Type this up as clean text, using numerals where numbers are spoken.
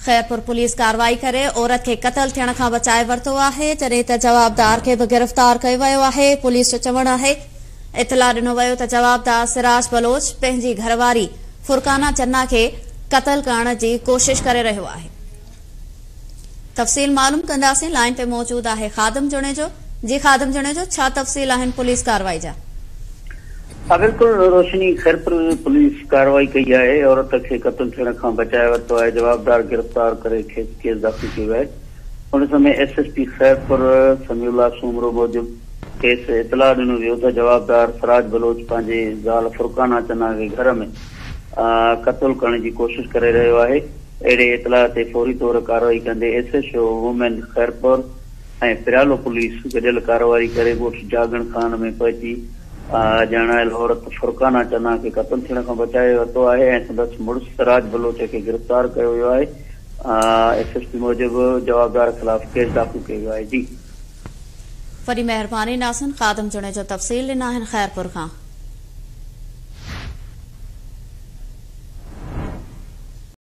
Khairpur police कार्रवाई करे औरत के कत्ल थियण खां बचाए वरितो आहे, जॾहिं त जवाबदार खे बि गिरफ़्तार कयो वियो आहे। पुलिस जो चवणु आहे इतला ॾिनो वियो त जवाबदार सिराज बलोच पंहिंजी घरवारी फुरकाना चन्ना खे कत्ल करण जी कोशिश करे रहियो आहे। तफ़सील मालूम कंदासीं। लाइन ते मौजूद आहे ख़ादिम जुणेजो। जी ख़ादिम जुणेजो, छा तफ़सील आहिनि पुलिस कार्रवाई जा? हाँ बिल्कुल रोशनी, खैरपुर पुलिस कार्रवाई कई है। औरत के कत्ल थियण खां बचाए वरितो है। जवाबदार गिरफ्तार करे केस दाख़िल किया है। उन समय SSP खैरपुर समीउल्लाह सूमरो मूजिब केस इतला ॾिनो वियो त जवाबदार सिराज बलोच पंहिंजे ज़ाल फुरकाना चन्ना के घर में कत्ल करण की कोशिश करे रहियो आहे। अहिड़े इतला ते फौरी तौर कार्रवाई कंदे SHO वुमेन खैरपुर ऐं पिरालो पुलिस गॾियल कार्रवाई करे ॻोठ जागण खान में पहुची ॼाणायल औरत फुरकाना चन्ना के कत्ल थियण खां बचाए वरितो आहे ऐं संदसि मुड़ुस सिराज बलोच के गिरफ़्तार कयो वियो आहे। SSP मूजिब जवाबदार खिलाफ केस दाख़िल कयो वियो आहे। जी वॾी महिरबानी नाज़िन, ख़ादिम जुणे जो तफ़सील ॾिना आहिनि खैरपुर खां।